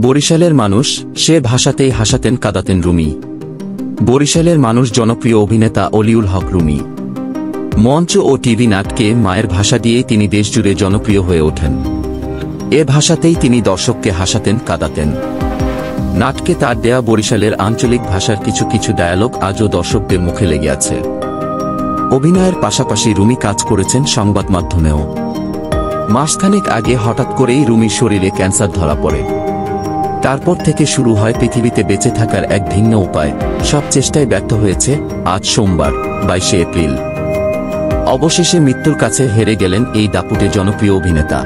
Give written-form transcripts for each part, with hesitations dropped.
বরিশালের মানুষ, সে ভাষাতেই হাসাতেন কাঁদাতেন রুমি। বরিশালের মানুষ জনপ্রিয় অভিনেতা অলিউল হক রুমি। মঞ্চ ও টিভি নাটকে মায়ের ভাষা দিয়েই তিনি দেশজুড়ে জনপ্রিয় হয়ে ওঠেন। এ ভাষাতেই তিনি দর্শককে হাসাতেন কাঁদাতেন। নাটকে তার দেয়া বরিশালের আঞ্চলিক ভাষার কিছু কিছু ডায়ালগ আজও দর্শকদের মুখে লেগে আছে। অভিনয়ের পাশাপাশি রুমি কাজ করেছেন সংবাদ মাধ্যমেও। মাসখানেক আগে হঠাৎ করেই রুমির শরীরে ক্যান্সার ধরা পড়ে। তারপর থেকে শুরু হয় পৃথিবীতে বেঁচে থাকার এক ভিন্ন উপায়। সব চেষ্টায় ব্যর্থ হয়েছে। আজ সোমবার 22 এপ্রিল অবশেষে মৃত্যুর কাছে হেরে গেলেন এই দাপুটে জনপ্রিয় অভিনেতা।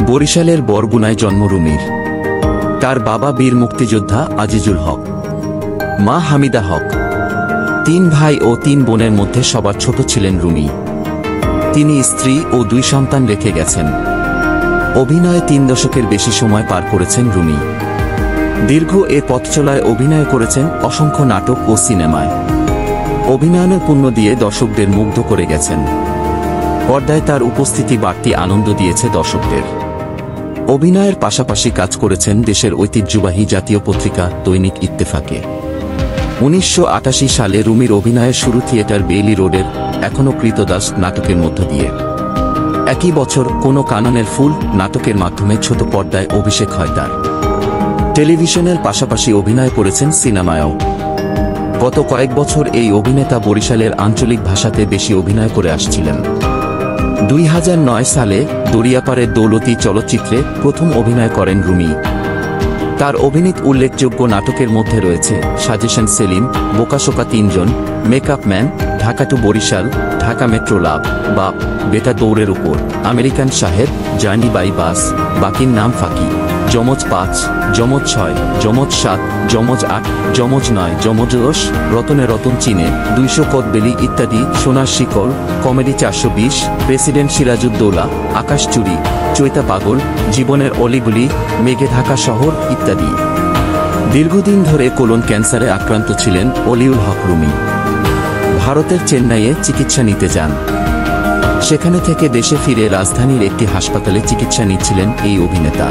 বরিশালের বরগুনায় জন্ম রুমির। তার বাবা বীর মুক্তিযোদ্ধা আজিজুল হক, মা হামিদা হক। 3 ভাই ও 3 বোনের মধ্যে সবার ছোট ছিলেন রুমি। তিনি স্ত্রী ও 2 সন্তান রেখে গেছেন। অভিনয়ে 3 দশকের বেশি সময় পার করেছেন রুমি। দীর্ঘ এ পথ চলায় অভিনয় করেছেন অসংখ্য নাটক ও সিনেমায়। অভিনয়নের পুণ্য দিয়ে দর্শকদের মুগ্ধ করে গেছেন। পর্দায় তার উপস্থিতি বাড়তি আনন্দ দিয়েছে দর্শকদের। অভিনয়ের পাশাপাশি কাজ করেছেন দেশের ঐতিহ্যবাহী জাতীয় পত্রিকা দৈনিক ইত্তেফাকে। 1988 সালে রুমির অভিনয়ের শুরু থিয়েটার বেইলি রোডের এখনো কৃতদাস নাটকের মধ্য দিয়ে। একই বছর কোনো কাননের ফুল নাটকের মাধ্যমে ছোট পর্দায় অভিষেক হয় তার। টেলিভিশনের পাশাপাশি অভিনয় করেছেন সিনেমায়ও। গত কয়েক বছর এই অভিনেতা বরিশালের আঞ্চলিক ভাষাতে বেশি অভিনয় করে আসছিলেন। 2009 সালে দরিয়াপাড়ের দৌলতী চলচ্চিত্রে প্রথম অভিনয় করেন রুমি। তার অভিনীত উল্লেখযোগ্য নাটকের মধ্যে রয়েছে সাজেশন সেলিম, বোকাশোকা 3 জন, makeup man, Dhaka to Barishal, Dhaka metro love, বাপ, বেটা দৌড়ের উপর, আমেরিকান সাহেব, জার্নি বাই বাস, বাকির নাম ফাঁকি, যমজ 5, যমজ 6, যমজ 7, যমজ 8, যমজ 9, যমজ 10, রতনে রতন চিনে, 200 কদবেলি ইত্যাদি, সোনার শিকড়, কমেডি 420, প্রেসিডেন্ট সিরাজউদ্দৌলা, আকাশ চুরি, চৈতা পাগল, জীবনের অলিগুলি, মেঘে ঢাকা শহর ইত্যাদি। দীর্ঘদিন ধরে কোলন ক্যান্সারে আক্রান্ত ছিলেন অলিউল হক রুমি। ভারতের চেন্নাইয়ে চিকিৎসা নিতে যান। সেখানে থেকে দেশে ফিরে রাজধানীর একটি হাসপাতালে চিকিৎসা নিচ্ছিলেন এই অভিনেতা।